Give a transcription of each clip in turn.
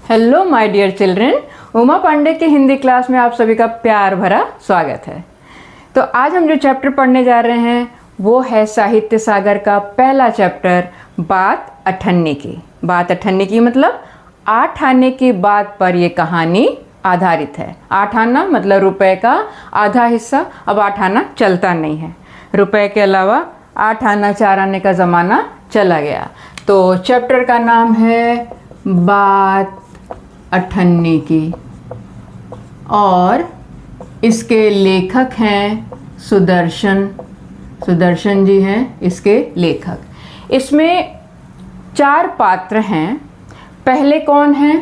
Hello my dear children, Uma Pandey के Hindi class में आप सभी का प्यार भरा स्वागत है। तो आज हम जो चैप्टर पढ़ने जा रहे हैं वो है साहित्य सागर का पहला चैप्टर, बात अठन्नी की। बात अठन्नी की मतलब 8 आने की बात पर ये कहानी आधारित है। 8 आना मतलब रुपए का आधा हिस्सा। अब 8 आना चलता नहीं है, रुपए के अलावा 8 आना 4 आने का ज़माना चला गया। तो चैप्टर का नाम है बात अठन्नी की और इसके लेखक हैं सुदर्शन जी हैं इसके लेखक। इसमें 4 पात्र हैं। पहले कौन हैं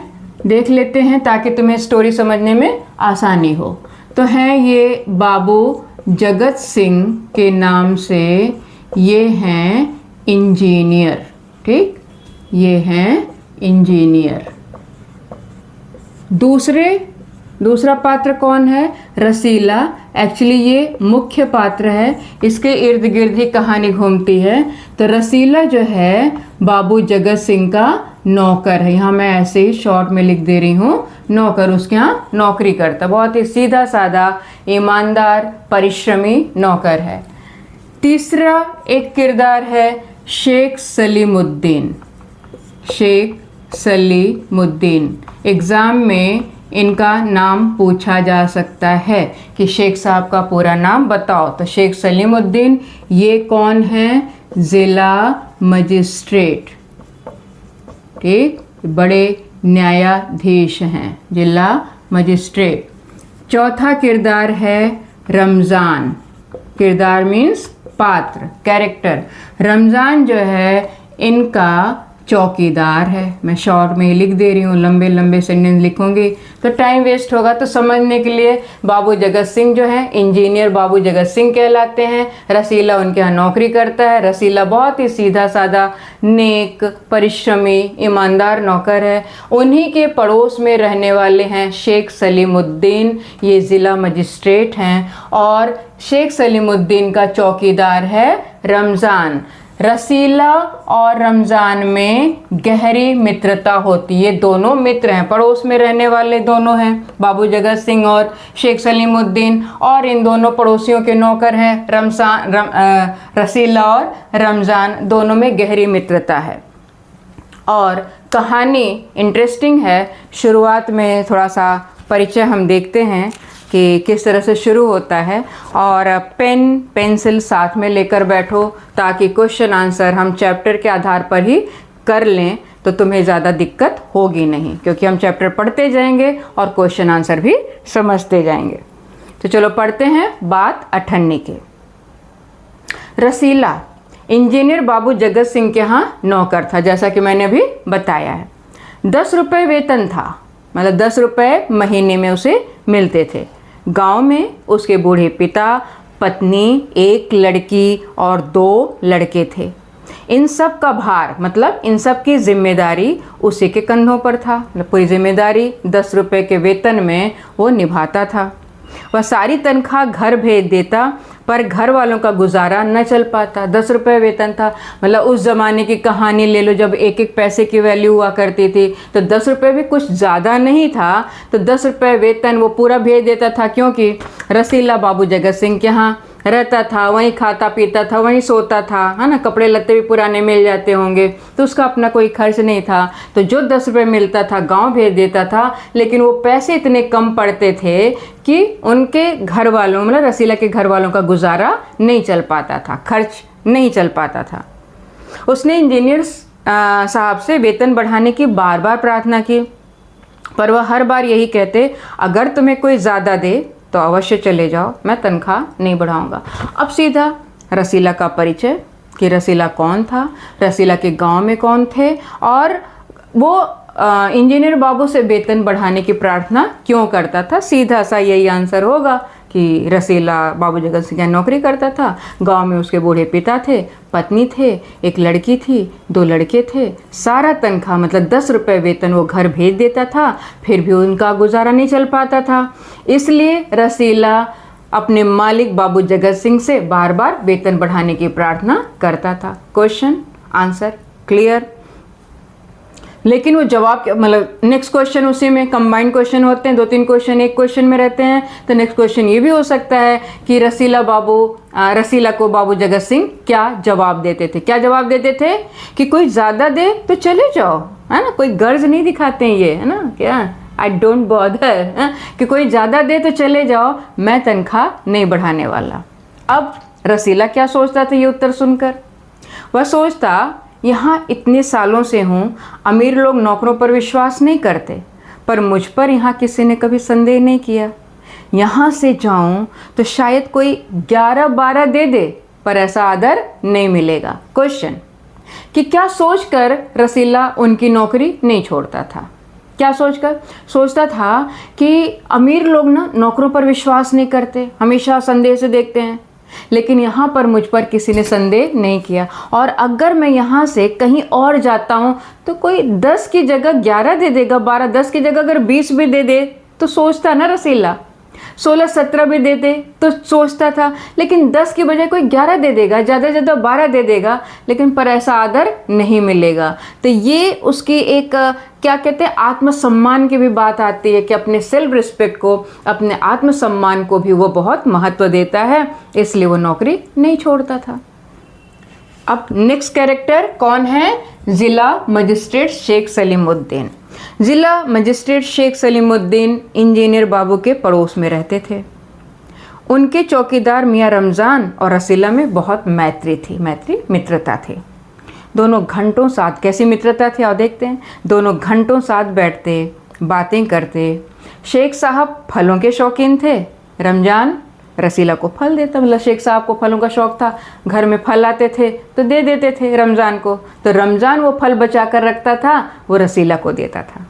देख लेते हैं ताकि तुम्हें स्टोरी समझने में आसानी हो। तो हैं ये बाबू जगत सिंह के नाम से, ये हैं इंजीनियर। ठीक, ये हैं इंजीनियर। दूसरा पात्र कौन है? रसीला। एक्चुअली ये मुख्य पात्र है, इसके इर्द गिर्द ही कहानी घूमती है। तो रसीला जो है बाबू जगत सिंह का नौकर है। यहाँ मैं ऐसे ही शॉर्ट में लिख दे रही हूँ, नौकर। उसके यहाँ नौकरी करता, बहुत ही सीधा साधा ईमानदार परिश्रमी नौकर है। तीसरा एक किरदार है शेख सलीमुद्दीन। एग्ज़ाम में इनका नाम पूछा जा सकता है कि शेख साहब का पूरा नाम बताओ। तो शेख सलीमुद्दीन ये कौन है? ज़िला मजिस्ट्रेट। ठीक, बड़े न्यायाधीश हैं, जिला मजिस्ट्रेट। चौथा किरदार है रमज़ान। किरदार मीन्स पात्र, कैरेक्टर। रमज़ान जो है इनका चौकीदार है। मैं शॉर्ट में ही लिख दे रही हूँ, लंबे लंबे सेंटेंस लिखूंगी तो टाइम वेस्ट होगा। तो समझने के लिए बाबू जगत सिंह जो है इंजीनियर बाबू जगत सिंह कहलाते हैं। रसीला उनके यहाँ नौकरी करता है। रसीला बहुत ही सीधा साधा नेक परिश्रमी ईमानदार नौकर है। उन्हीं के पड़ोस में रहने वाले हैं शेख सलीमुद्दीन, ये ज़िला मजिस्ट्रेट हैं। और शेख सलीमुद्दीन का चौकीदार है रमज़ान। रसीला और रमज़ान में गहरी मित्रता होती है। ये दोनों मित्र हैं, पड़ोस में रहने वाले दोनों हैं, बाबू जगत सिंह और शेख सलीमुद्दीन। और इन दोनों पड़ोसियों के नौकर हैं रसीला और रमज़ान, दोनों में गहरी मित्रता है। और कहानी इंटरेस्टिंग है। शुरुआत में थोड़ा सा परिचय हम देखते हैं कि किस तरह से शुरू होता है। और पेन पेंसिल साथ में लेकर बैठो ताकि क्वेश्चन आंसर हम चैप्टर के आधार पर ही कर लें, तो तुम्हें ज़्यादा दिक्कत होगी नहीं, क्योंकि हम चैप्टर पढ़ते जाएंगे और क्वेश्चन आंसर भी समझते जाएंगे। तो चलो पढ़ते हैं बात अठन्नी की। रसीला इंजीनियर बाबू जगत सिंह के यहाँ नौकर था, जैसा कि मैंने अभी बताया है। 10 रुपये वेतन था, मतलब 10 रुपये महीने में उसे मिलते थे। गांव में उसके बूढ़े पिता, पत्नी, 1 लड़की और 2 लड़के थे। इन सब का भार मतलब इन सब की जिम्मेदारी उसी के कंधों पर था। मतलब पूरी जिम्मेदारी 10 रुपये के वेतन में वो निभाता था। वह सारी तनख्वाह घर भेज देता, पर घर वालों का गुजारा न चल पाता। 10 रुपये वेतन था, मतलब उस ज़माने की कहानी ले लो जब 1-1 पैसे की वैल्यू हुआ करती थी, तो 10 रुपये भी कुछ ज़्यादा नहीं था। तो 10 रुपये वेतन वो पूरा भेज देता था, क्योंकि रसीला बाबू जगत सिंह के यहाँ रहता था, वहीं खाता पीता था, वहीं सोता था, है ना। कपड़े लत्ते भी पुराने मिल जाते होंगे, तो उसका अपना कोई खर्च नहीं था। तो जो 10 रुपये मिलता था गांव भेज देता था, लेकिन वो पैसे इतने कम पड़ते थे कि उनके घर वालों मतलब रसीला के घर वालों का गुजारा नहीं चल पाता था, खर्च नहीं चल पाता था। उसने इंजीनियर साहब से वेतन बढ़ाने की बार बार प्रार्थना की, पर वह हर बार यही कहते, अगर तुम्हें कोई ज़्यादा दे तो अवश्य चले जाओ, मैं तनख्वाह नहीं बढ़ाऊंगा। अब सीधा रसीला का परिचय कि रसीला कौन था, रसीला के गांव में कौन थे, और वो इंजीनियर बाबू से वेतन बढ़ाने की प्रार्थना क्यों करता था। सीधा सा यही आंसर होगा कि रसीला बाबू जगत सिंह नौकरी करता था। गांव में उसके बूढ़े पिता थे, पत्नी थे, 1 लड़की थी, 2 लड़के थे। सारा तनख्वाह मतलब 10 रुपये वेतन वो घर भेज देता था, फिर भी उनका गुजारा नहीं चल पाता था। इसलिए रसीला अपने मालिक बाबू जगत सिंह से बार बार वेतन बढ़ाने की प्रार्थना करता था। Question answer clear. लेकिन वो जवाब मतलब नेक्स्ट क्वेश्चन उसी में कंबाइंड क्वेश्चन होते हैं, 2-3 क्वेश्चन एक क्वेश्चन में रहते हैं। तो नेक्स्ट क्वेश्चन ये भी हो सकता है कि रसीला को बाबू जगत सिंह क्या जवाब देते थे। क्या जवाब देते थे कि कोई ज़्यादा दे तो चले जाओ, है ना, कोई गर्ज नहीं दिखाते हैं ये, है ना, क्या आई डोंट बॉदर, कि कोई ज़्यादा दे तो चले जाओ, मैं तनख्वाह नहीं बढ़ाने वाला। अब रसीला क्या सोचता था ये उत्तर सुनकर? वह सोचता यहाँ इतने सालों से हूँ, अमीर लोग नौकरों पर विश्वास नहीं करते, पर मुझ पर यहाँ किसी ने कभी संदेह नहीं किया। यहाँ से जाऊँ तो शायद कोई 11-12 दे दे, पर ऐसा आदर नहीं मिलेगा। क्वेश्चन कि क्या सोचकर रसीला उनकी नौकरी नहीं छोड़ता था? क्या सोचकर? सोचता था कि अमीर लोग ना नौकरों पर विश्वास नहीं करते, हमेशा संदेह से देखते हैं, लेकिन यहाँ पर मुझ पर किसी ने संदेह नहीं किया, और अगर मैं यहाँ से कहीं और जाता हूँ तो कोई 10 की जगह 11 दे देगा, 12, 10 की जगह अगर 20 भी दे दे तो सोचता ना रसीला, 16-17 भी दे दे तो सोचता था, लेकिन 10 की बजाय कोई 11 दे देगा, ज़्यादा से ज़्यादा 12 दे देगा, लेकिन पर ऐसा आदर नहीं मिलेगा। तो ये उसकी एक क्या कहते हैं आत्मसम्मान की भी बात आती है कि अपने सेल्फ रिस्पेक्ट को, अपने आत्मसम्मान को भी वो बहुत महत्व देता है, इसलिए वो नौकरी नहीं छोड़ता था। अब नेक्स्ट कैरेक्टर कौन है? ज़िला मजिस्ट्रेट शेख सलीमुद्दीन। ज़िला मजिस्ट्रेट शेख सलीमुद्दीन इंजीनियर बाबू के पड़ोस में रहते थे। उनके चौकीदार मियाँ रमज़ान और रसीला में बहुत मित्रता थी। दोनों घंटों साथ, कैसी मित्रता थी आओ देखते हैं। दोनों घंटों साथ बैठते, बातें करते। शेख साहब फलों के शौकीन थे, रमज़ान रसीला को फल देता, मतलब शेख साहब को फलों का शौक़ था, घर में फल आते थे तो दे देते थे रमज़ान को, तो रमज़ान वो फल बचा कर रखता था, वो रसीला को देता था।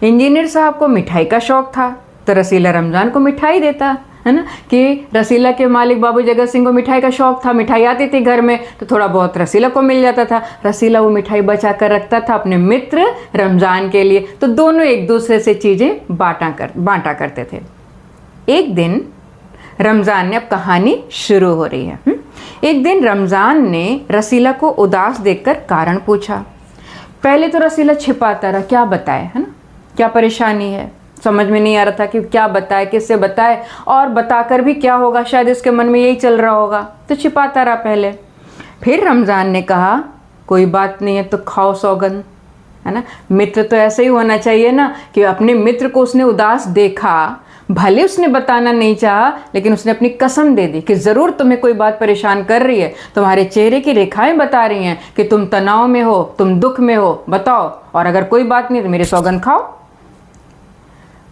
इंजीनियर साहब को मिठाई का शौक़ था, तो रसीला रमज़ान को मिठाई देता, है ना, कि रसीला के मालिक बाबू जगत सिंह को मिठाई का शौक़ था, मिठाई आती थी घर में तो थोड़ा बहुत रसीला को मिल जाता था, रसीला वो मिठाई बचा कर रखता था अपने मित्र रमज़ान के लिए, तो दोनों एक दूसरे से चीज़ें बांटा करते थे। एक दिन रमज़ान ने, अब कहानी शुरू हो रही है। एक दिन रमज़ान ने रसीला को उदास देखकर कारण पूछा। पहले तो रसीला छिपाता रहा, क्या बताए, है ना, क्या परेशानी है, समझ में नहीं आ रहा था कि क्या बताए, किससे बताए, और बताकर भी क्या होगा, शायद इसके मन में यही चल रहा होगा, तो छिपाता रहा पहले। फिर रमज़ान ने कहा कोई बात नहीं है तो खाओ सौगंध, है ना, मित्र तो ऐसे ही होना चाहिए ना, कि अपने मित्र को उसने उदास देखा, भले उसने बताना नहीं चाहा, लेकिन उसने अपनी कसम दे दी कि ज़रूर तुम्हें कोई बात परेशान कर रही है, तुम्हारे चेहरे की रेखाएं बता रही हैं कि तुम तनाव में हो, तुम दुख में हो, बताओ, और अगर कोई बात नहीं तो मेरी सौगंध खाओ।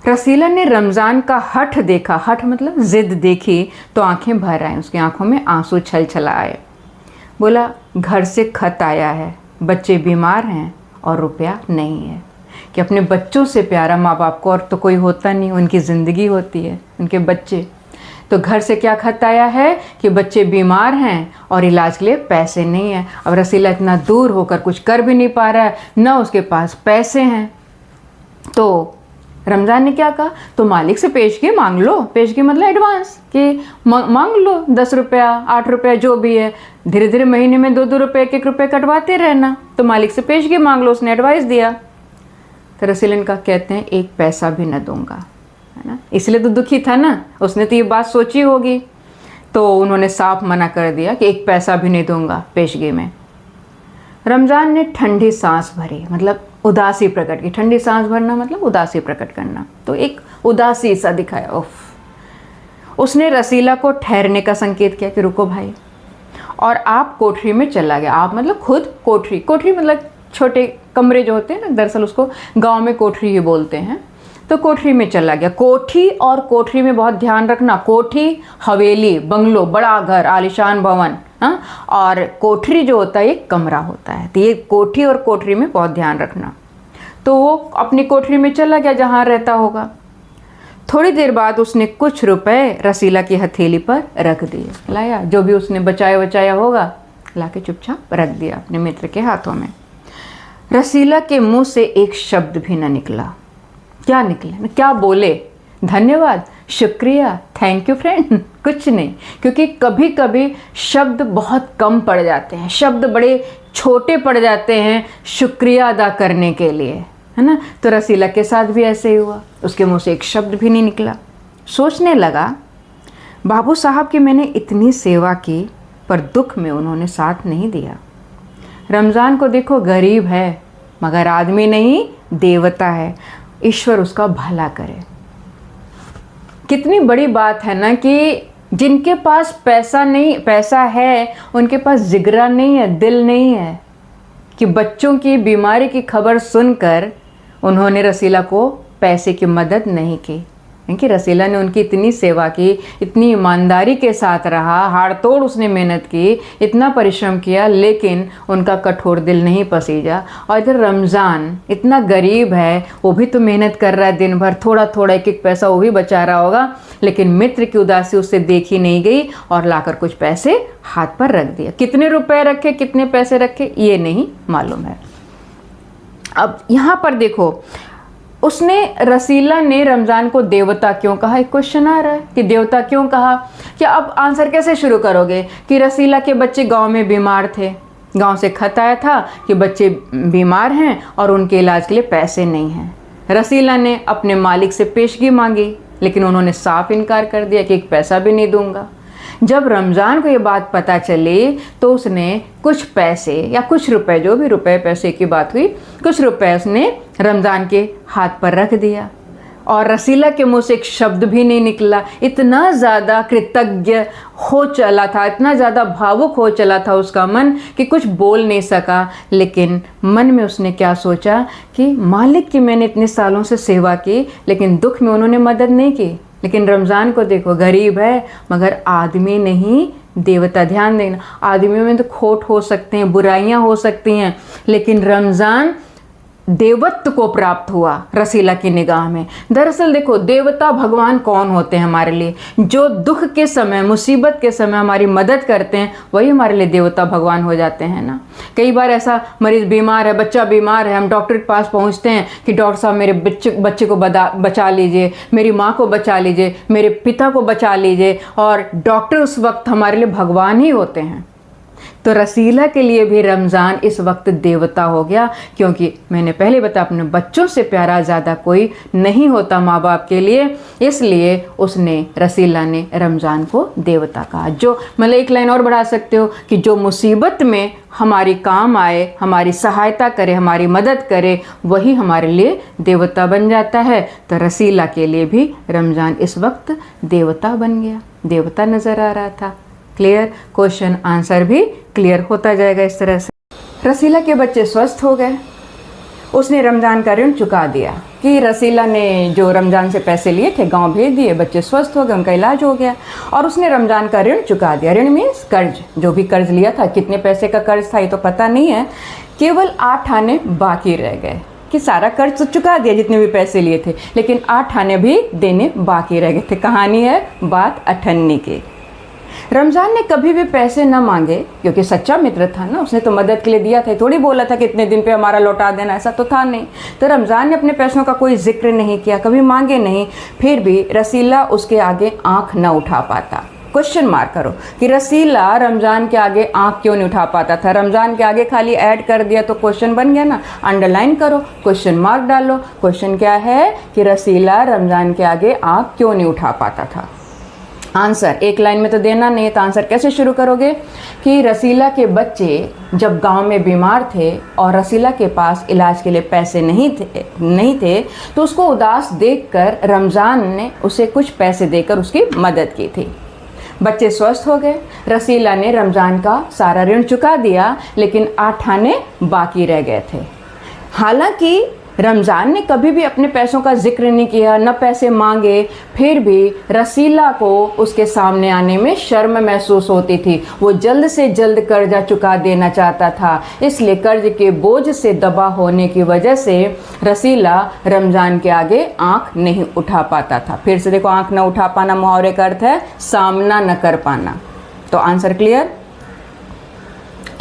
रसीला ने रमज़ान का हठ देखा, हठ मतलब जिद देखी, तो आंखें भर आए, उसकी आंखों में आंसू छलछला आए। बोला घर से खत आया है, बच्चे बीमार हैं और रुपया नहीं है, कि अपने बच्चों से प्यारा माँ बाप को और तो कोई होता नहीं, उनकी ज़िंदगी होती है, उनके बच्चे। तो घर से क्या खत आया है कि बच्चे बीमार हैं और इलाज के लिए पैसे नहीं हैं। अब रसीला इतना दूर होकर कुछ कर भी नहीं पा रहा है, ना उसके पास पैसे हैं। तो रमज़ान ने क्या कहा, तो मालिक से पेशगी मांग लो, पेशगी मतलब एडवांस, कि मांग लो 10 रुपया 8 रुपया जो भी है, धीरे धीरे महीने में 2-2 रुपये 1-1 रुपये कटवाते रहना, तो मालिक से पेशगी मांग लो, उसने एडवाइस दिया। तो रसीला का कहते हैं 1 पैसा भी न दूंगा, है ना, इसलिए तो दुखी था ना, उसने तो ये बात सोची होगी, तो उन्होंने साफ मना कर दिया कि 1 पैसा भी नहीं दूंगा पेशगी में। रमज़ान ने ठंडी सांस भरी, मतलब उदासी प्रकट की, ठंडी सांस भरना मतलब उदासी प्रकट करना, तो एक उदासी सा दिखाया। उफ। उसने रसीला को ठहरने का संकेत किया कि रुको भाई, और आप कोठरी में चला गया। आप मतलब खुद कोठरी, कोठरी मतलब छोटे कमरे जो होते हैं ना, दरअसल उसको गांव में कोठरी ही बोलते हैं, तो कोठरी में चला गया। कोठी और कोठरी में बहुत ध्यान रखना, कोठी हवेली, बंगलो, बड़ा घर, आलिशान भवन, हाँ, और कोठरी जो होता है एक कमरा होता है, तो ये कोठी और कोठरी में बहुत ध्यान रखना। तो वो अपनी कोठरी में चला गया जहाँ रहता होगा। थोड़ी देर बाद उसने कुछ रुपए रसीला की हथेली पर रख दिए, लाया जो भी उसने बचाया होगा, लाके चुपचाप रख दिया अपने मित्र के हाथों में। रसीला के मुंह से एक शब्द भी न निकला। क्या निकले, क्या बोले, धन्यवाद, शुक्रिया, थैंक यू फ्रेंड, कुछ नहीं, क्योंकि कभी कभी शब्द बहुत कम पड़ जाते हैं, शब्द बड़े छोटे पड़ जाते हैं शुक्रिया अदा करने के लिए, है ना। तो रसीला के साथ भी ऐसे ही हुआ, उसके मुंह से एक शब्द भी नहीं निकला। सोचने लगा, बाबू साहब की मैंने इतनी सेवा की पर दुख में उन्होंने साथ नहीं दिया। रमज़ान को देखो गरीब है मगर आदमी नहीं देवता है, ईश्वर उसका भला करे। कितनी बड़ी बात है ना कि जिनके पास पैसा है उनके पास जिगरा नहीं है, दिल नहीं है कि बच्चों की बीमारी की खबर सुनकर उन्होंने रसीला को पैसे की मदद नहीं की। क्योंकि रसीला ने उनकी इतनी सेवा की, इतनी ईमानदारी के साथ रहा, हाड़ तोड़ उसने मेहनत की, इतना परिश्रम किया, लेकिन उनका कठोर दिल नहीं पसीजा। और इधर रमज़ान इतना गरीब है, वो भी तो मेहनत कर रहा है दिन भर, थोड़ा थोड़ा एक एक पैसा वो भी बचा रहा होगा, लेकिन मित्र की उदासी उससे देखी नहीं गई और लाकर कुछ पैसे हाथ पर रख दिया। कितने रुपए रखे, कितने पैसे रखे, ये नहीं मालूम है। अब यहाँ पर देखो, रसीला ने रमज़ान को देवता क्यों कहा? एक क्वेश्चन आ रहा है कि देवता क्यों कहा। क्या अब आंसर कैसे शुरू करोगे कि रसीला के बच्चे गांव में बीमार थे, गांव से खत आया था कि बच्चे बीमार हैं और उनके इलाज के लिए पैसे नहीं हैं। रसीला ने अपने मालिक से पेशगी मांगी, लेकिन उन्होंने साफ इनकार कर दिया कि एक पैसा भी नहीं दूंगा। जब रमज़ान को ये बात पता चली तो उसने कुछ पैसे या कुछ रुपए, जो भी रुपए पैसे की बात हुई, कुछ रुपए उसने रमज़ान के हाथ पर रख दिया और रसीला के मुंह से एक शब्द भी नहीं निकला। इतना ज़्यादा कृतज्ञ हो चला था, इतना ज़्यादा भावुक हो चला था उसका मन कि कुछ बोल नहीं सका। लेकिन मन में उसने क्या सोचा कि मालिक की मैंने इतने सालों से सेवा की, लेकिन दुख में उन्होंने मदद नहीं की। लेकिन रमज़ान को देखो, गरीब है मगर आदमी नहीं देवता। ध्यान देना, आदमियों में तो खोट हो सकते हैं, बुराइयां हो सकती हैं, लेकिन रमज़ान देवत्व को प्राप्त हुआ रसीला की निगाह में। दरअसल देखो, देवता भगवान कौन होते हैं हमारे लिए? जो दुख के समय, मुसीबत के समय हमारी मदद करते हैं, वही हमारे लिए देवता भगवान हो जाते हैं ना। कई बार ऐसा मरीज़ बीमार है, बच्चा बीमार है, हम डॉक्टर के पास पहुंचते हैं कि डॉक्टर साहब मेरे बच्चे को बचा लीजिए, मेरी माँ को बचा लीजिए, मेरे पिता को बचा लीजिए, और डॉक्टर उस वक्त हमारे लिए भगवान ही होते हैं। तो रसीला के लिए भी रमज़ान इस वक्त देवता हो गया, क्योंकि मैंने पहले बताया अपने बच्चों से प्यारा ज़्यादा कोई नहीं होता माँ बाप के लिए, इसलिए रसीला ने रमज़ान को देवता कहा। जो मतलब एक लाइन और बढ़ा सकते हो कि जो मुसीबत में हमारी काम आए, हमारी सहायता करे, हमारी मदद करे, वही हमारे लिए देवता बन जाता है। तो रसीला के लिए भी रमज़ान इस वक्त देवता बन गया, देवता नज़र आ रहा था। क्लियर? क्वेश्चन आंसर भी क्लियर होता जाएगा इस तरह से। रसीला के बच्चे स्वस्थ हो गए, उसने रमज़ान का ऋण चुका दिया कि रसीला ने जो रमज़ान से पैसे लिए थे गांव भेज दिए, बच्चे स्वस्थ हो गए, उनका इलाज हो गया और उसने रमज़ान का ऋण चुका दिया। ऋण मीन्स कर्ज, जो भी कर्ज लिया था, कितने पैसे का कर्ज था ये तो पता नहीं है, केवल 8 आने बाकी रह गए कि सारा कर्ज तो चुका दिया जितने भी पैसे लिए थे, लेकिन 8 आने भी देने बाकी रह गए थे। कहानी है बात अठन्नी की। रमज़ान ने कभी भी पैसे न मांगे, क्योंकि सच्चा मित्र था ना, उसने तो मदद के लिए दिया था, थोड़ी बोला था कि इतने दिन पे हमारा लौटा देना, ऐसा तो था नहीं। तो रमज़ान ने अपने पैसों का कोई जिक्र नहीं किया, कभी मांगे नहीं। फिर भी रसीला उसके आगे आंख न उठा पाता। क्वेश्चन मार्क करो कि रसीला रमज़ान के आगे आंख क्यों नहीं उठा पाता था? रमज़ान के आगे खाली ऐड कर दिया तो क्वेश्चन बन गया ना। अंडरलाइन करो, क्वेश्चन मार्क डालो। क्वेश्चन क्या है कि रसीला रमज़ान के आगे आंख क्यों नहीं उठा पाता था? आंसर एक लाइन में तो देना नहीं है, तो आंसर कैसे शुरू करोगे कि रसीला के बच्चे जब गांव में बीमार थे और रसीला के पास इलाज के लिए पैसे नहीं थे तो उसको उदास देखकर रमज़ान ने उसे कुछ पैसे देकर उसकी मदद की थी। बच्चे स्वस्थ हो गए, रसीला ने रमज़ान का सारा ऋण चुका दिया, लेकिन 8 आने बाकी रह गए थे। हालांकि रमज़ान ने कभी भी अपने पैसों का जिक्र नहीं किया, न पैसे मांगे, फिर भी रसीला को उसके सामने आने में शर्म महसूस होती थी। वो जल्द से जल्द कर्जा चुका देना चाहता था, इसलिए कर्ज के बोझ से दबा होने की वजह से रसीला रमज़ान के आगे आंख नहीं उठा पाता था। फिर से देखो, आंख न उठा पाना मुहावरे का अर्थ है सामना न कर पाना। तो आंसर क्लियर?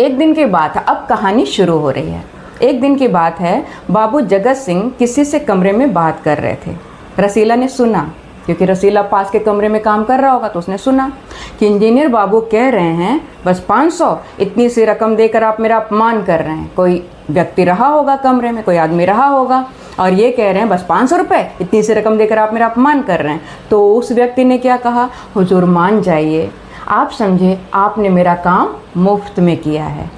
एक दिन की बात है, अब कहानी शुरू हो रही है। एक दिन की बात है, बाबू जगत सिंह किसी से कमरे में बात कर रहे थे। रसीला ने सुना क्योंकि रसीला पास के कमरे में काम कर रहा होगा, तो उसने सुना कि इंजीनियर बाबू कह रहे हैं बस 500, इतनी सी रकम देकर आप मेरा अपमान कर रहे हैं। कोई व्यक्ति रहा होगा कमरे में, कोई आदमी रहा होगा, और ये कह रहे हैं बस 500 रुपये, इतनी सी रकम देकर आप मेरा अपमान कर रहे हैं। तो उस व्यक्ति ने क्या कहा, हुजूर मान जाइए, आप समझे आपने मेरा काम मुफ्त में किया है।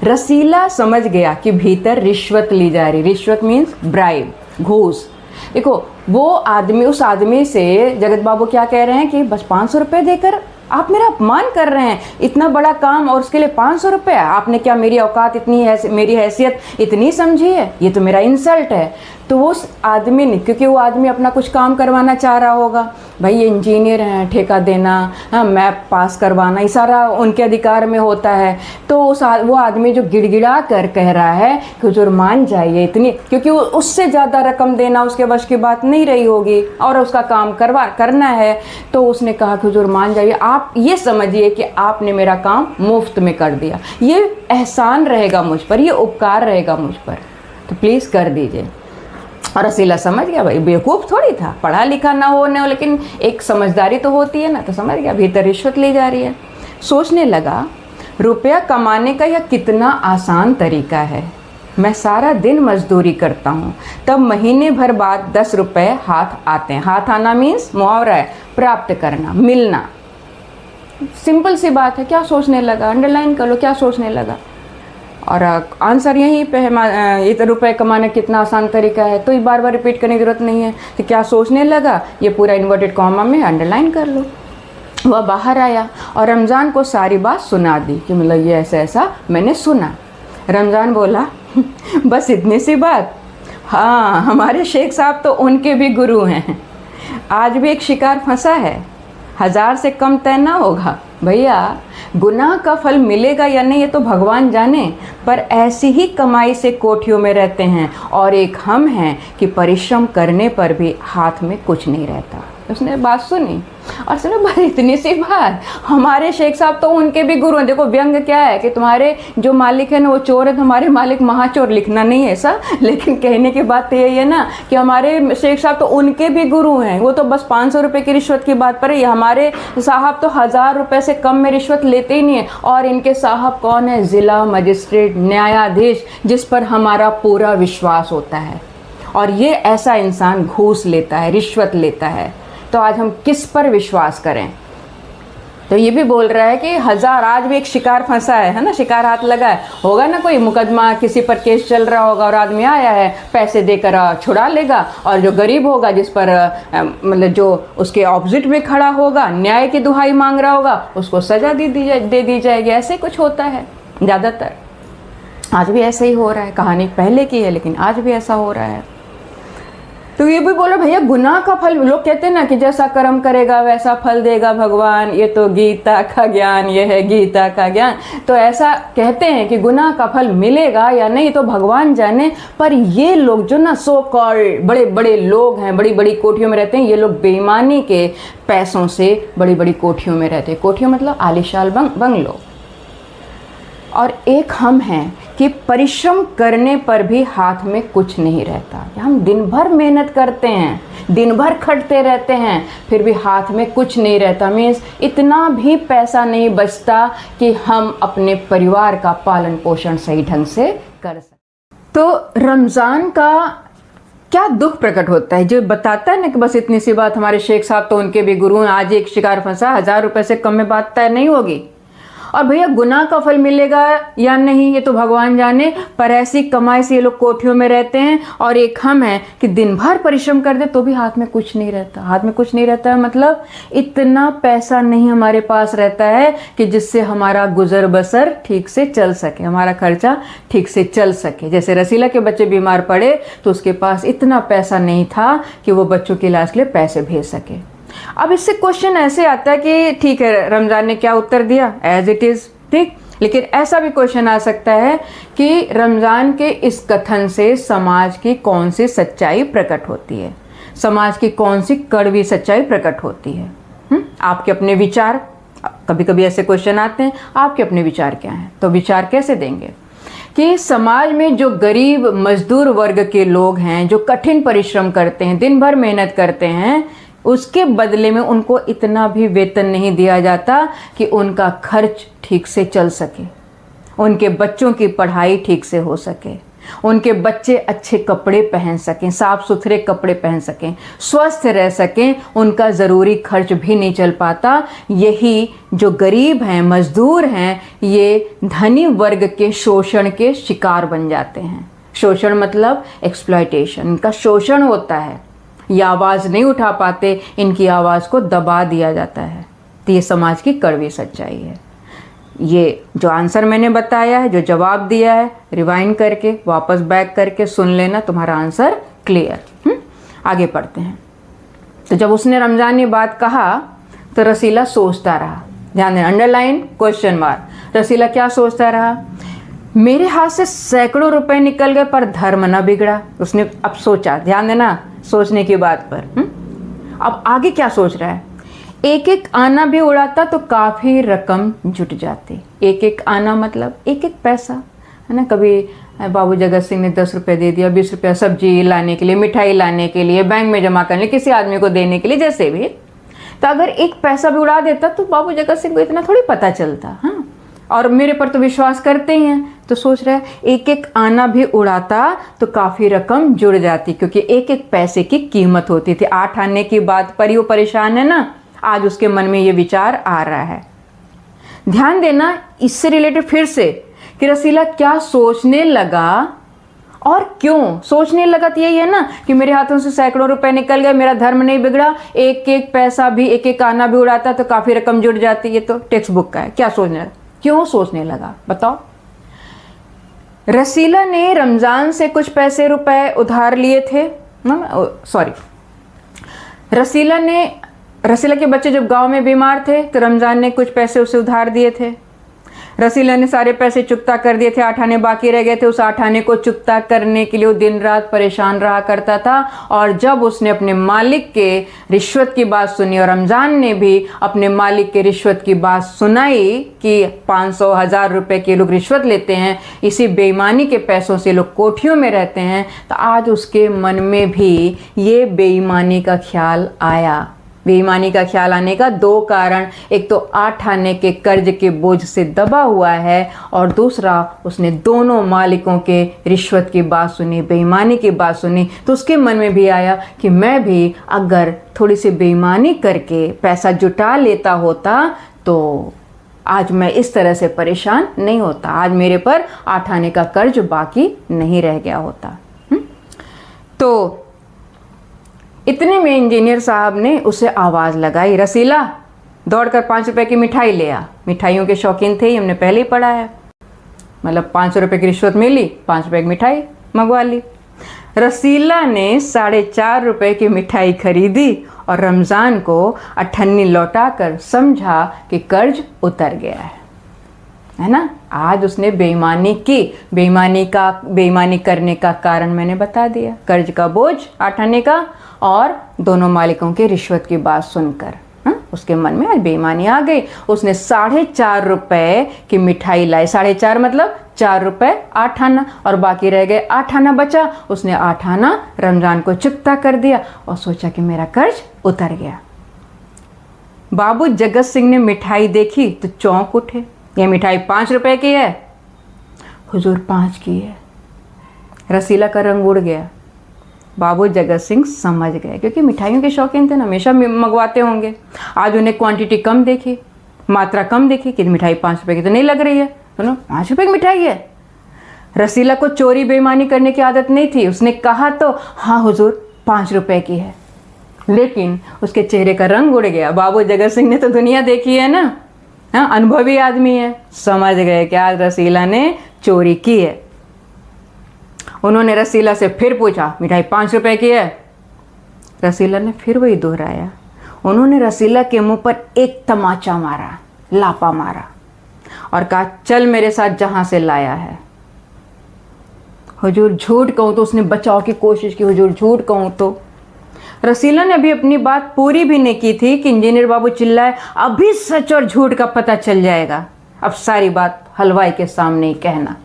रसीला समझ गया कि भीतर रिश्वत ली जा रही। रिश्वत मीन्स ब्राइब, घूस। देखो वो आदमी, उस आदमी से जगत बाबू क्या कह रहे हैं कि बस 500 रुपये देकर आप मेरा अपमान कर रहे हैं, इतना बड़ा काम और उसके लिए 500 रुपये। आपने क्या मेरी औकात इतनी है, मेरी हैसियत इतनी समझी है? ये तो मेरा इंसल्ट है। तो उस आदमी ने, क्योंकि वो आदमी अपना कुछ काम करवाना चाह रहा होगा, भाई ये इंजीनियर हैं, ठेका देना, हाँ मैप पास करवाना, ये सारा उनके अधिकार में होता है। तो वो आदमी जो गिड़गिड़ा कर कह रहा है कि हुजूर मान जाइए इतनी, क्योंकि उससे ज़्यादा रकम देना उसके वश की बात नहीं रही होगी और उसका काम करना है। तो उसने कहा कि हुजूर मान जाइए, आप ये समझिए कि आपने मेरा काम मुफ्त में कर दिया, ये एहसान रहेगा मुझ पर, ये उपकार रहेगा मुझ पर, तो प्लीज़ कर दीजिए। और रसीला समझ गया, भाई बेवकूफ़ थोड़ी था, पढ़ा लिखा ना हो लेकिन एक समझदारी तो होती है ना, तो समझ गया भीतर रिश्वत ली जा रही है। सोचने लगा, रुपया कमाने का यह कितना आसान तरीका है। मैं सारा दिन मजदूरी करता हूँ, तब महीने भर बाद 10 रुपये हाथ आते हैं। हाथ आना मीन्स मुहावरा है, प्राप्त करना, मिलना। सिंपल सी बात है। क्या सोचने लगा, अंडरलाइन कर लो, क्या सोचने लगा। और आंसर यहीं पे है, इतने रुपए कमाने कितना आसान तरीका है, तो ये बार बार रिपीट करने की ज़रूरत नहीं है। तो क्या सोचने लगा, ये पूरा इन्वर्टेड कॉमा में अंडरलाइन कर लो। वह बाहर आया और रमज़ान को सारी बात सुना दी कि मतलब ये ऐसा ऐसा मैंने सुना। रमज़ान बोला बस इतनी सी बात? हाँ, हमारे शेख साहब तो उनके भी गुरु हैं। आज भी एक शिकार फंसा है, 1000 से कम तय ना होगा। भैया गुनाह का फल मिलेगा या नहीं ये तो भगवान जाने, पर ऐसी ही कमाई से कोठियों में रहते हैं। और एक हम हैं कि परिश्रम करने पर भी हाथ में कुछ नहीं रहता। उसने बात सुनी और सुनो, बस इतनी सी बात, हमारे शेख साहब तो उनके भी गुरु हैं। देखो व्यंग क्या है कि तुम्हारे जो मालिक है ना वो चोर है, तुम्हारे मालिक महाचोर। लिखना नहीं है ऐसा, लेकिन कहने की बात तो यही है ना कि हमारे शेख साहब तो उनके भी गुरु हैं। वो तो बस 500 रुपये की रिश्वत की बात पर है, हमारे साहब तो 1000 रुपये से कम में रिश्वत लेते ही नहीं है। और इनके साहब कौन है? ज़िला मजिस्ट्रेट, न्यायाधीश, जिस पर हमारा पूरा विश्वास होता है। और ये ऐसा इंसान घूस लेता है, रिश्वत लेता है, तो आज हम किस पर विश्वास करें? तो ये भी बोल रहा है कि 1000, आज भी एक शिकार फंसा है ना, शिकार हाथ लगा है, होगा ना कोई मुकदमा, किसी पर केस चल रहा होगा और आदमी आया है, पैसे देकर छुड़ा लेगा। और जो गरीब होगा, जिस पर मतलब जो उसके ऑपोजिट में खड़ा होगा, न्याय की दुहाई मांग रहा होगा, उसको सज़ा दे दी जाएगी। ऐसे कुछ होता है ज़्यादातर। आज भी ऐसे ही हो रहा है। कहानी पहले की है लेकिन आज भी ऐसा हो रहा है। तो ये भी बोलो भैया गुनाह का फल, लोग कहते हैं ना कि जैसा कर्म करेगा वैसा फल देगा भगवान, ये तो गीता का ज्ञान, ये है गीता का ज्ञान। तो ऐसा कहते हैं कि गुनाह का फल मिलेगा या नहीं तो भगवान जाने। पर ये लोग जो ना सो कॉल्ड बड़े बड़े लोग हैं, बड़ी बड़ी कोठियों में रहते हैं, ये लोग बेईमानी के पैसों से बड़ी बड़ी कोठियों में रहते हैं। कोठियों मतलब आलीशान बंगलो। और एक हम हैं कि परिश्रम करने पर भी हाथ में कुछ नहीं रहता। हम दिन भर मेहनत करते हैं, दिन भर खटते रहते हैं, फिर भी हाथ में कुछ नहीं रहता। मीन्स इतना भी पैसा नहीं बचता कि हम अपने परिवार का पालन पोषण सही ढंग से कर सकें। तो रमज़ान का क्या दुख प्रकट होता है जो बताता है ना कि बस इतनी सी बात, हमारे शेख साहब तो उनके भी गुरु हैं, आज एक शिकार फंसा, 1000 रुपये से कम में बात तय नहीं होगी। और भैया गुनाह का फल मिलेगा या नहीं ये तो भगवान जाने, पर ऐसी कमाई से ये लोग कोठियों में रहते हैं। और एक हम है कि दिन भर परिश्रम कर दे तो भी हाथ में कुछ नहीं रहता। हाथ में कुछ नहीं रहता है मतलब इतना पैसा नहीं हमारे पास रहता है कि जिससे हमारा गुजर बसर ठीक से चल सके, हमारा खर्चा ठीक से चल सके। जैसे रसीला के बच्चे बीमार पड़े तो उसके पास इतना पैसा नहीं था कि वो बच्चों के इलाज के लिए पैसे भेज सके। अब इससे क्वेश्चन ऐसे आता है कि ठीक है रमज़ान ने क्या उत्तर दिया, एज इट इज़ ठीक, लेकिन ऐसा भी क्वेश्चन आ सकता है कि रमज़ान के इस कथन से समाज की कौन सी सच्चाई प्रकट होती है, समाज की कौन सी कड़वी सच्चाई प्रकट होती है। आपके अपने विचार, कभी कभी ऐसे क्वेश्चन आते हैं, आपके अपने विचार क्या हैं? तो विचार कैसे देंगे कि समाज में जो गरीब मजदूर वर्ग के लोग हैं, जो कठिन परिश्रम करते हैं, दिन भर मेहनत करते हैं, उसके बदले में उनको इतना भी वेतन नहीं दिया जाता कि उनका खर्च ठीक से चल सके, उनके बच्चों की पढ़ाई ठीक से हो सके, उनके बच्चे अच्छे कपड़े पहन सकें, साफ सुथरे कपड़े पहन सकें, स्वस्थ रह सकें, उनका ज़रूरी खर्च भी नहीं चल पाता। यही जो गरीब हैं, मजदूर हैं, ये धनी वर्ग के शोषण के शिकार बन जाते हैं। शोषण मतलब एक्सप्लॉयटेशन, इनका शोषण होता है। ये आवाज़ नहीं उठा पाते, इनकी आवाज़ को दबा दिया जाता है। तो ये समाज की कड़वी सच्चाई है। ये जो आंसर मैंने बताया है, जो जवाब दिया है, रिवाइंड करके वापस बैक करके सुन लेना, तुम्हारा आंसर क्लियर। आगे पढ़ते हैं। तो जब उसने रमज़ान ये बात कहा तो रसीला सोचता रहा। ध्यान देना, अंडरलाइन क्वेश्चन मार्क। रसीला क्या सोचता रहा? मेरे हाथ से सैकड़ों रुपए निकल गए पर धर्म न बिगड़ा। उसने अब सोचा, ध्यान देना सोचने की बात पर। अब आगे क्या सोच रहा है? एक एक आना भी उड़ाता तो काफ़ी रकम जुट जाती। एक एक आना मतलब एक एक पैसा, है ना। कभी बाबू जगत सिंह ने 10 रुपये दे दिया, 20 रुपया सब्जी लाने के लिए, मिठाई लाने के लिए, बैंक में जमा करने, किसी आदमी को देने के लिए, जैसे भी। तो अगर एक पैसा भी उड़ा देता तो बाबू जगत सिंह को इतना थोड़ी पता चलता। हाँ, और मेरे पर तो विश्वास करते ही हैं। तो सोच रहा है एक एक आना भी उड़ाता तो काफ़ी रकम जुड़ जाती, क्योंकि एक एक पैसे की कीमत होती थी। 8 आने की बात पर ही वो परेशान है ना। आज उसके मन में ये विचार आ रहा है। ध्यान देना, इससे रिलेटेड फिर से कि रसीला क्या सोचने लगा और क्यों सोचने लगा। तो यही है ना कि मेरे हाथों से सैकड़ों रुपए निकल गए, मेरा धर्म नहीं बिगड़ा, एक एक पैसा भी, एक एक आना भी उड़ाता तो काफ़ी रकम जुड़ जाती। ये तो टेक्स्ट बुक का है। क्या सोचने लगा, क्यों सोचने लगा, बताओ। रसीला ने रमज़ान से कुछ पैसे रुपए उधार लिए थे। रसीला के बच्चे जब गांव में बीमार थे तो रमज़ान ने कुछ पैसे उसे उधार दिए थे। रसीला ने सारे पैसे चुकता कर दिए थे, 8 आने बाकी रह गए थे। उस 8 आने को चुकता करने के लिए वो दिन रात परेशान रहा करता था। और जब उसने अपने मालिक के रिश्वत की बात सुनी और रमज़ान ने भी अपने मालिक के रिश्वत की बात सुनाई कि 500 1000 रुपये के लोग रिश्वत लेते हैं, इसी बेईमानी के पैसों से लोग कोठियों में रहते हैं, तो आज उसके मन में भी ये बेईमानी का ख्याल आया। बेईमानी का ख्याल आने का 2 कारण, एक तो 8 आने के कर्ज के बोझ से दबा हुआ है और दूसरा उसने दोनों मालिकों के रिश्वत की बात सुनी, बेईमानी की बात सुनी। तो उसके मन में भी आया कि मैं भी अगर थोड़ी सी बेईमानी करके पैसा जुटा लेता होता तो आज मैं इस तरह से परेशान नहीं होता, आज मेरे पर 8 आने का कर्ज बाकी नहीं रह गया होता। तो इतने में इंजीनियर साहब ने उसे आवाज़ लगाई, रसीला दौड़कर 5 रुपए की मिठाई ले आ। मिठाइयों के शौकीन थे, हमने पहले ही पढ़ा है। मतलब 500 रुपये की रिश्वत मिली, 5 रुपए की मिठाई मंगवा ली। रसीला ने 4.5 रुपए की मिठाई खरीदी और रमज़ान को 98 लौटाकर समझा कि कर्ज उतर गया है ना। आज उसने बेईमानी की, बेईमानी करने का कारण मैंने बता दिया, कर्ज का बोझ 8 आने का और दोनों मालिकों के रिश्वत की बात सुनकर उसके मन में आज बेईमानी आ गई। उसने 4.5 रुपए की मिठाई लाई। 4.5 मतलब 4 रुपए 8 आना और बाकी रह गए 8 आना बचा। उसने 8 आना रमज़ान को चुकता कर दिया और सोचा कि मेरा कर्ज उतर गया। बाबू जगत सिंह ने मिठाई देखी तो चौंक उठे। यह मिठाई 5 रुपए की है, हुजूर 5 की है। रसीला का रंग उड़ गया। बाबू जगत सिंह समझ गए, क्योंकि मिठाइयों के शौकीन थे ना, हमेशा मंगवाते होंगे। आज उन्हें क्वांटिटी कम देखी, मात्रा कम देखी कि मिठाई 5 रुपए की तो नहीं लग रही है, सुनो 5 रुपए की मिठाई है। रसीला को चोरी बेईमानी करने की आदत नहीं थी। उसने कहा तो हाँ हुजूर 5 रुपए की है, लेकिन उसके चेहरे का रंग उड़ गया। बाबू जगत सिंह ने तो दुनिया देखी है ना, हाँ, अनुभवी आदमी है, समझ गए कि आज रसीला ने चोरी की है। उन्होंने रसीला से फिर पूछा, मिठाई 5 रुपए की है? रसीला ने फिर वही दोहराया। उन्होंने रसीला के मुंह पर एक तमाचा मारा, लापा मारा और कहा, चल मेरे साथ जहां से लाया है। हुजूर झूठ कहूं तो, उसने बचाव की कोशिश की, हुजूर झूठ कहूं तो। रसीला ने अभी अपनी बात पूरी भी नहीं की थी कि इंजीनियर बाबू चिल्लाए, अभी सच और झूठ का पता चल जाएगा, अब सारी बात हलवाई के सामने ही कहना।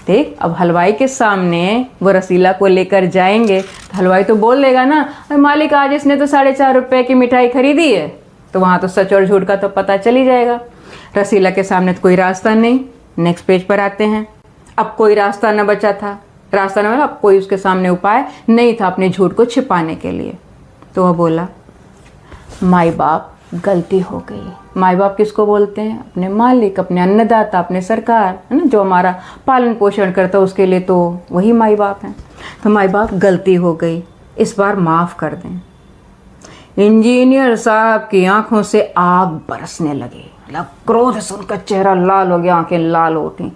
देख, अब हलवाई के सामने वो रसीला को लेकर जाएंगे तो हलवाई तो बोल देगा ना, मालिक आज इसने तो 4.5 रुपए की मिठाई खरीदी है। तो वहाँ तो सच और झूठ का तो पता चल ही जाएगा। रसीला के सामने तो कोई रास्ता नहीं। नेक्स्ट पेज पर आते हैं। अब कोई रास्ता न बचा था, रास्ता न, अब कोई उसके सामने उपाय नहीं था अपने झूठ को छिपाने के लिए। तो वह बोला, माई बाप गलती हो गई। माई बाप किसको बोलते हैं? अपने मालिक, अपने अन्नदाता, अपने सरकार, है ना, जो हमारा पालन पोषण करता है, उसके लिए तो वही माई बाप हैं। तो माई बाप गलती हो गई, इस बार माफ़ कर दें। इंजीनियर साहब की आंखों से आग बरसने लगी, मतलब क्रोध से उनका चेहरा लाल हो गया, आंखें लाल हो उठी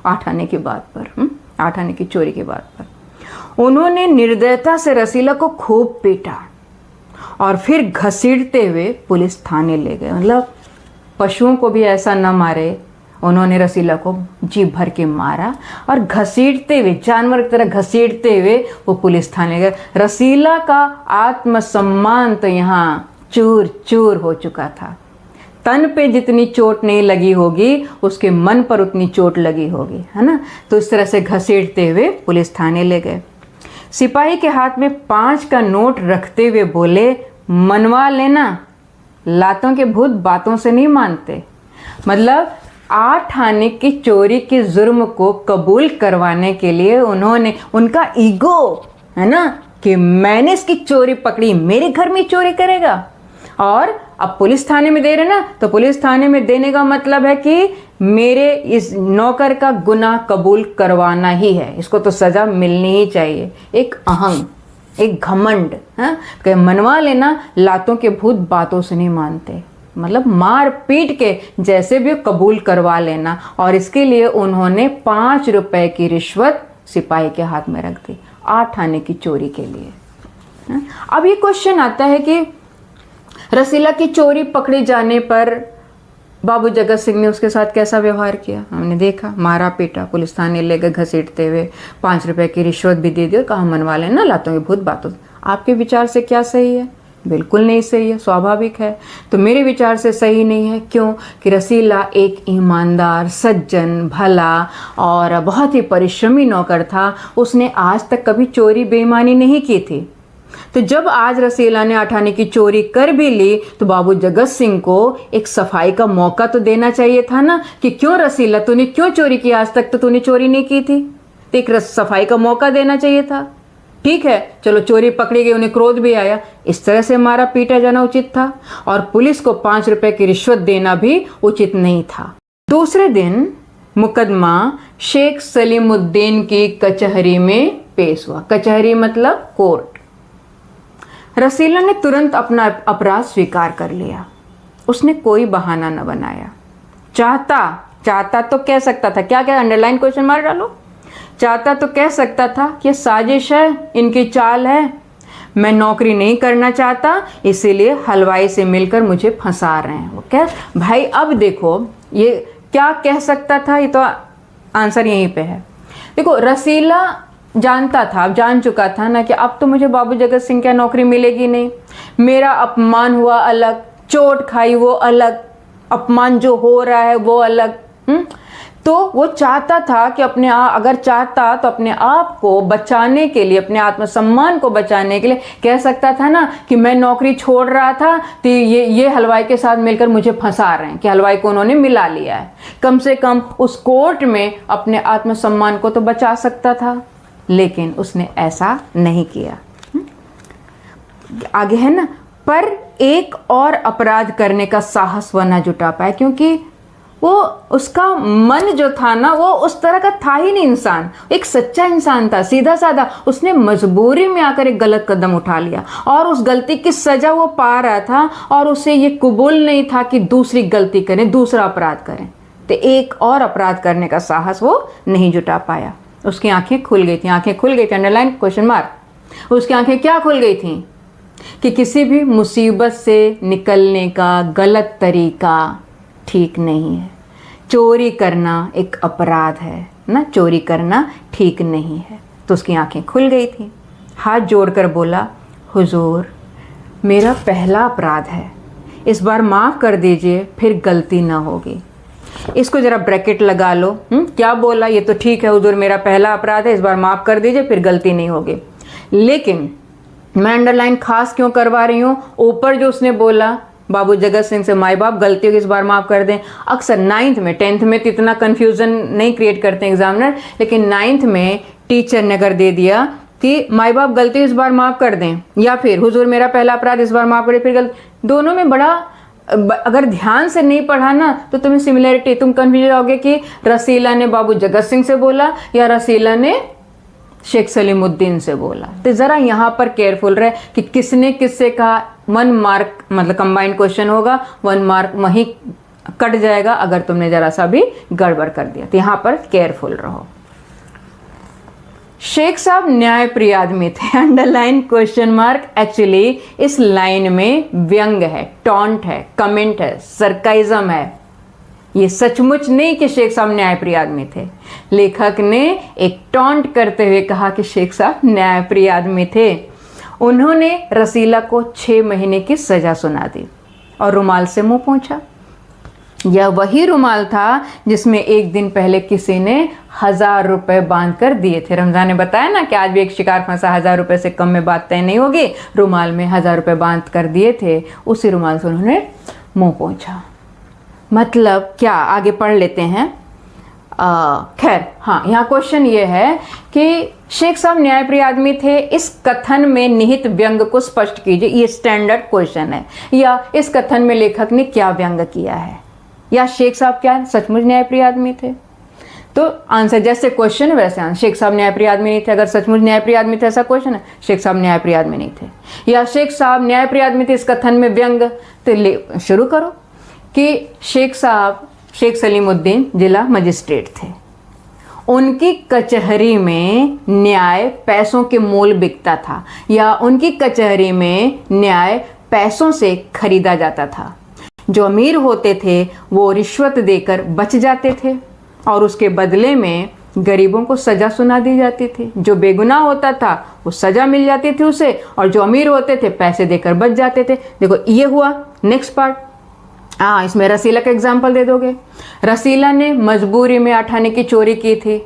8 आने की बात पर, 8 आने की चोरी की बात पर। उन्होंने निर्दयता से रसीला को खूब पीटा और फिर घसीटते हुए पुलिस थाने ले गए। मतलब पशुओं को भी ऐसा न मारे, उन्होंने रसीला को जी भर के मारा और घसीटते हुए, जानवर की तरह घसीटते हुए वो पुलिस थाने गए। रसीला का आत्मसम्मान तो यहाँ चूर चूर हो चुका था। तन पे जितनी चोट नहीं लगी होगी, उसके मन पर उतनी चोट लगी होगी, है ना। तो इस तरह से घसीटते हुए पुलिस थाने ले गए। सिपाही के हाथ में 5 का नोट रखते हुए बोले, मनवा लेना, लातों के भूत बातों से नहीं मानते। मतलब 8 आने की चोरी के जुर्म को कबूल करवाने के लिए उन्होंने, उनका ईगो है ना कि मैंने इसकी चोरी पकड़ी, मेरे घर में चोरी करेगा। और अब पुलिस थाने में दे रहे ना, तो पुलिस थाने में देने का मतलब है कि मेरे इस नौकर का गुनाह कबूल करवाना ही है, इसको तो सज़ा मिलनी ही चाहिए। एक अहंग, एक घमंड, हाँ, कि मनवा लेना, लातों के भूत बातों से नहीं मानते। मतलब मार पीट के जैसे भी कबूल करवा लेना। और इसके लिए उन्होंने 5 रुपए की रिश्वत सिपाही के हाथ में रख दी 8 आने की चोरी के लिए। अब ये क्वेश्चन आता है कि रसीला की चोरी पकड़े जाने पर बाबू जगत सिंह ने उसके साथ कैसा व्यवहार किया? हमने देखा, मारा पीटा, पुलिस थाने ले गए घसीटते हुए, 5 रुपए की रिश्वत भी दे दी और कहा मनवा लेना, लातों के भूत बातों। आपके विचार से क्या सही है? बिल्कुल नहीं सही है, स्वाभाविक है। तो मेरे विचार से सही नहीं है। क्यों? कि रसीला एक ईमानदार, सज्जन, भला और बहुत ही परिश्रमी नौकर था। उसने आज तक कभी चोरी बेईमानी नहीं की थी। तो जब आज रसीला ने 8 आने की चोरी कर भी ली, तो बाबू जगत सिंह को एक सफाई का मौका तो देना चाहिए था ना, कि क्यों रसीला, तूने क्यों चोरी की? आज तक तो तूने चोरी नहीं की थी। तो एक सफाई का मौका देना चाहिए था। ठीक है, चलो चोरी पकड़ी गई, उन्हें क्रोध भी आया, इस तरह से मारा पीटा जाना उचित था। और पुलिस को 5 रुपए की रिश्वत देना भी उचित नहीं था। दूसरे दिन मुकदमा शेख सलीमुद्दीन की कचहरी में पेश हुआ। कचहरी मतलब कोर्ट। रसीला ने तुरंत अपना अपराध स्वीकार कर लिया। उसने कोई बहाना न बनाया। चाहता तो कह सकता था, क्या क्या अंडरलाइन क्वेश्चन मार्क डालो, चाहता तो कह सकता था कि साजिश है, इनकी चाल है, मैं नौकरी नहीं करना चाहता, इसीलिए हलवाई से मिलकर मुझे फंसा रहे हैं। वो क्या भाई, अब देखो ये क्या कह सकता था, ये तो आंसर यहीं पे है। देखो रसीला जानता था, अब जान चुका था ना कि अब तो मुझे बाबू जगत सिंह क्या नौकरी मिलेगी नहीं। मेरा अपमान हुआ अलग, चोट खाई वो अलग, अपमान जो हो रहा है वो अलग। तो वो चाहता था कि अगर चाहता तो अपने आप को बचाने के लिए, अपने आत्मसम्मान को बचाने के लिए कह सकता था ना कि मैं नौकरी छोड़ रहा था तो ये हलवाई के साथ मिलकर मुझे फंसा रहे हैं, कि हलवाई को उन्होंने मिला लिया है। कम से कम उस कोर्ट में अपने आत्मसम्मान को तो बचा सकता था, लेकिन उसने ऐसा नहीं किया। आगे है ना, पर एक और अपराध करने का साहस वह न जुटा पाया, क्योंकि वो उसका मन जो था ना, वो उस तरह का था ही नहीं। इंसान एक सच्चा इंसान था, सीधा साधा। उसने मजबूरी में आकर एक गलत कदम उठा लिया और उस गलती की सजा वो पा रहा था, और उसे ये कबूल नहीं था कि दूसरी गलती करें, दूसरा अपराध करें। तो एक और अपराध करने का साहस वो नहीं जुटा पाया। उसकी आंखें खुल गई थी, आंखें खुल गई थी, अंडरलाइन क्वेश्चन मार्क। उसकी आंखें क्या खुल गई थी? कि किसी भी मुसीबत से निकलने का गलत तरीका ठीक नहीं है। चोरी करना एक अपराध है ना, चोरी करना ठीक नहीं है। तो उसकी आंखें खुल गई थी। हाथ जोड़कर बोला, हुजूर मेरा पहला अपराध है, इस बार माफ़ कर दीजिए, फिर गलती ना होगी। इसको ज़रा ब्रैकेट लगा लो। क्या बोला? ये तो ठीक है हुजूर, मेरा पहला अपराध है, इस बार माफ़ कर दीजिए, फिर गलती नहीं होगी। लेकिन मैं अंडरलाइन खास क्यों करवा रही हूँ? ऊपर जो उसने बोला बाबू जगत सिंह से, माई बाप गलती होगी इस बार माफ़ कर दें। अक्सर 9th में, 10th में तो इतना कन्फ्यूज़न नहीं क्रिएट करते हैं एग्जामिनर, लेकिन 9th में टीचर ने अगर दे दिया कि माई बाप गलती इस बार माफ़ कर दें, या फिर हुजूर मेरा पहला अपराध इस बार माफ़ करें, फिर गलती, दोनों में बड़ा अगर ध्यान से नहीं पढ़ा ना तो तुम्हें सिमिलरिटी, तुम कन्फ्यूज होगे कि रसीला ने बाबू जगत सिंह से बोला या रसीला ने शेख सलीमुद्दीन से बोला। तो ज़रा यहाँ पर केयरफुल रहे कि किसने किससे कहा। 1 मार्क मतलब कंबाइंड क्वेश्चन होगा, 1 मार्क वहीं कट जाएगा अगर तुमने ज़रा सा भी गड़बड़ कर दिया। तो यहाँ पर केयरफुल रहो। शेख साहब न्यायप्रिय आदमी थे, अंडरलाइन क्वेश्चन मार्क। एक्चुअली इस लाइन में व्यंग है, टॉन्ट है, कमेंट है, सरकाइज्म है। ये सचमुच नहीं कि शेख साहब न्यायप्रिय आदमी थे। लेखक ने एक टॉन्ट करते हुए कहा कि शेख साहब न्यायप्रिय आदमी थे। उन्होंने रसीला को 6 महीने की सजा सुना दी और रुमाल से मुंह पोंछा। यह वही रुमाल था जिसमें एक दिन पहले किसी ने 1000 रुपए बांध कर दिए थे। रमजान ने बताया ना कि आज भी एक शिकार फंसा, 1000 रुपए से कम में बात तय नहीं होगी। रुमाल में 1000 रुपए बांध कर दिए थे, उसी रुमाल से उन्होंने मुंह पोंछा। मतलब क्या, आगे पढ़ लेते हैं। खैर हाँ, यहाँ क्वेश्चन ये है कि शेख साहब न्यायप्रिय आदमी थे, इस कथन में निहित व्यंग को स्पष्ट कीजिए। ये स्टैंडर्ड क्वेश्चन है। या इस कथन में लेखक ने क्या व्यंग किया है, या शेख साहब क्या सचमुच न्यायप्रिय आदमी थे? तो आंसर जैसे क्वेश्चन है वैसे आंसर। शेख साहब न्यायप्रिय आदमी नहीं थे, अगर सचमुच न्यायप्रिय आदमी थे ऐसा क्वेश्चन है, शेख साहब न्यायप्रिय आदमी नहीं थे। या शेख साहब न्यायप्रिय आदमी थे, इस कथन में व्यंग। तो शुरू करो कि शेख साहब शेख सलीमुद्दीन जिला मजिस्ट्रेट थे। उनकी कचहरी में न्याय पैसों के मोल बिकता था, या उनकी कचहरी में न्याय पैसों से खरीदा जाता था। जो अमीर होते थे वो रिश्वत देकर बच जाते थे और उसके बदले में गरीबों को सज़ा सुना दी जाती थी। जो बेगुनाह होता था वो सज़ा मिल जाती थी उसे, और जो अमीर होते थे पैसे देकर बच जाते थे। देखो ये हुआ। नेक्स्ट पार्ट, हाँ इसमें रसीला का एग्जाम्पल दे दोगे। रसीला ने मजबूरी में 8 आने की चोरी की थी।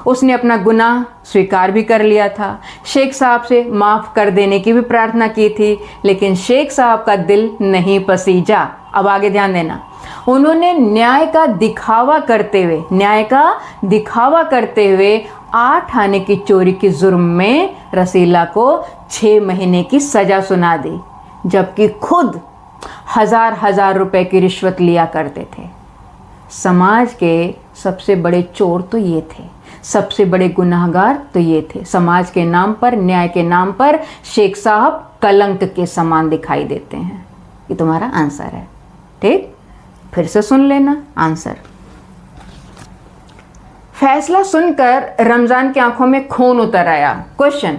उसने अपना गुनाह स्वीकार भी कर लिया था, शेख साहब से माफ़ कर देने की भी प्रार्थना की थी, लेकिन शेख साहब का दिल नहीं पसीजा। अब आगे ध्यान देना। उन्होंने न्याय का दिखावा करते हुए 8 आने की चोरी की जुर्म में रसीला को 6 महीने की सज़ा सुना दी, जबकि खुद 1000 रुपए की रिश्वत लिया करते थे। समाज के सबसे बड़े चोर तो ये थे, सबसे बड़े गुनाहगार तो ये थे। समाज के नाम पर, न्याय के नाम पर शेख साहब कलंक के समान दिखाई देते हैं। ये तुम्हारा आंसर है। ठीक, फिर से सुन लेना आंसर। फैसला सुनकर रमजान की आंखों में खून उतर आया। क्वेश्चन,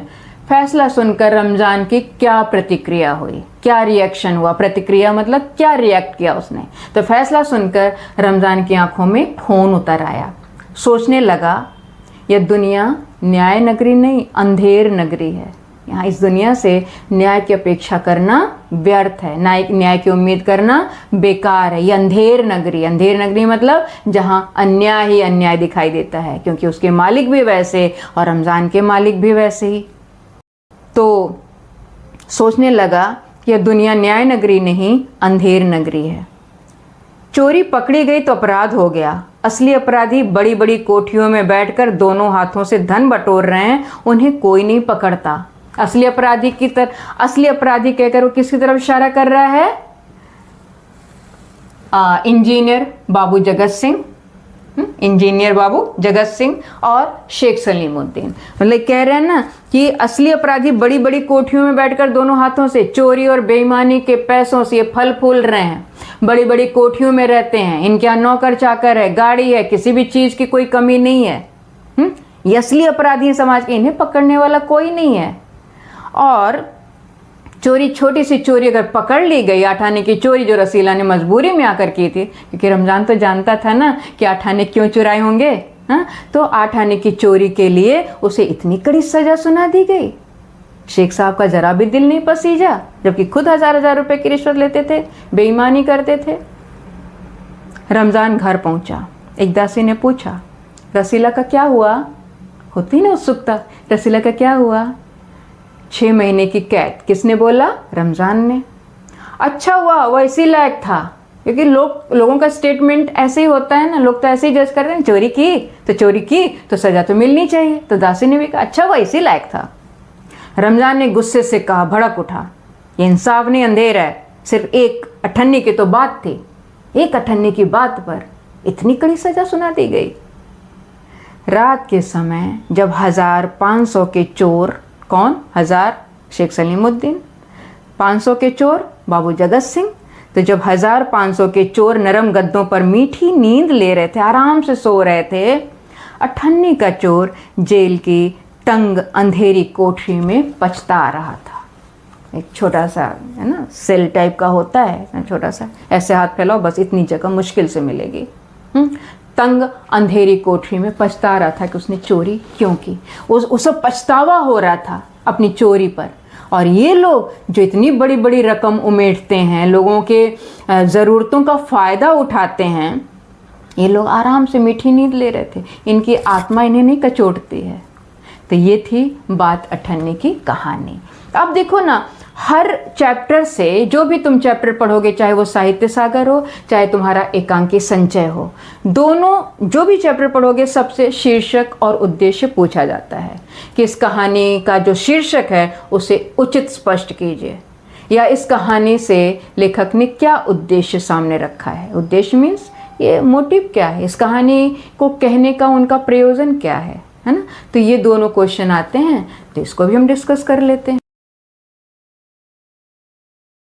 फैसला सुनकर रमजान की क्या प्रतिक्रिया हुई, क्या रिएक्शन हुआ? प्रतिक्रिया मतलब क्या रिएक्ट किया उसने। तो फैसला सुनकर रमजान की आंखों में खून उतर आया। सोचने लगा यह दुनिया न्याय नगरी नहीं, अंधेर नगरी है। यहाँ इस दुनिया से न्याय की अपेक्षा करना व्यर्थ है, न्याय की उम्मीद करना बेकार है। ये अंधेर नगरी, अंधेर नगरी मतलब जहाँ अन्याय ही अन्याय दिखाई देता है, क्योंकि उसके मालिक भी वैसे और रमज़ान के मालिक भी वैसे ही। तो सोचने लगा कि यह दुनिया न्याय नगरी नहीं, अंधेर नगरी है। चोरी पकड़ी गई तो अपराध हो गया। असली अपराधी बड़ी बड़ी कोठियों में बैठकर दोनों हाथों से धन बटोर रहे हैं, उन्हें कोई नहीं पकड़ता। असली अपराधी कहकर वो किसकी तरफ इशारा कर रहा है? इंजीनियर बाबू जगत सिंह और शेख सलीमुद्दीन। मतलब कह रहे हैं ना कि असली अपराधी बड़ी बड़ी कोठियों में बैठकर दोनों हाथों से चोरी और बेईमानी के पैसों से ये फल फूल रहे हैं। बड़ी बड़ी कोठियों में रहते हैं, इनके यहाँ नौकर चाकर है, गाड़ी है, किसी भी चीज़ की कोई कमी नहीं है। ये असली अपराधी हैं समाज के, इन्हें पकड़ने वाला कोई नहीं है। और चोरी, छोटी सी चोरी अगर पकड़ ली गई, 8 आने की चोरी जो रसीला ने मजबूरी में आकर की थी, क्योंकि रमज़ान तो जानता था ना कि 8 आने क्यों चुराए होंगे, हाँ, तो 8 आने की चोरी के लिए उसे इतनी कड़ी सज़ा सुना दी गई। शेख साहब का ज़रा भी दिल नहीं पसीजा, जबकि खुद 1000 रुपए की रिश्वत लेते थे, बेईमानी करते थे। रमज़ान घर पहुंचा। एक दासी ने पूछा, रसीला का क्या हुआ? होती ना उत्सुकता, रसीला का क्या हुआ? 6 महीने की कैद। किसने बोला? रमज़ान ने। अच्छा हुआ, वो इसी लायक था। क्योंकि लोगों का स्टेटमेंट ऐसे ही होता है ना, लोग तो ऐसे ही जज कर रहे हैं, चोरी की तो सज़ा तो मिलनी चाहिए। तो दासी ने भी कहा, अच्छा हुआ, इसी लायक था। रमज़ान ने गुस्से से कहा, भड़क उठा, ये इंसाफ नहीं, अंधेर है। सिर्फ एक अठन्नी की तो बात थी, एक अठन्नी की बात पर इतनी कड़ी सज़ा सुना दी गई। रात के समय जब 1500 के चोर, कौन? शेख सलीमुद्दीन, 500 के चोर बाबू जगत सिंह, तो जब 1500 के चोर नरम गद्दों पर मीठी नींद ले रहे थे, आराम से सो रहे थे, अठन्नी का चोर जेल की तंग अंधेरी कोठरी में पछता रहा था। एक छोटा सा, है ना, सेल टाइप का होता है ना, छोटा सा, ऐसे हाथ फैलाओ, बस इतनी जगह मुश्किल से मिलेगी। तंग अंधेरी कोठरी में पछता रहा था कि उसने चोरी क्यों की। उसे पछतावा हो रहा था अपनी चोरी पर। और ये लोग जो इतनी बड़ी बड़ी रकम उमेटते हैं, लोगों के ज़रूरतों का फ़ायदा उठाते हैं, ये लोग आराम से मीठी नींद ले रहे थे, इनकी आत्मा इन्हें नहीं कचोटती है। तो ये थी बात अठन्नी की कहानी। अब देखो ना, हर चैप्टर से, जो भी तुम चैप्टर पढ़ोगे, चाहे वो साहित्य सागर हो, चाहे तुम्हारा एकांकी संचय हो, दोनों जो भी चैप्टर पढ़ोगे, सबसे शीर्षक और उद्देश्य पूछा जाता है कि इस कहानी का जो शीर्षक है उसे उचित स्पष्ट कीजिए, या इस कहानी से लेखक ने क्या उद्देश्य सामने रखा है। उद्देश्य मीन्स ये मोटिव क्या है, इस कहानी को कहने का उनका प्रयोजन क्या है ना। तो ये दोनों क्वेश्चन आते हैं, तो इसको भी हम डिस्कस कर लेते हैं।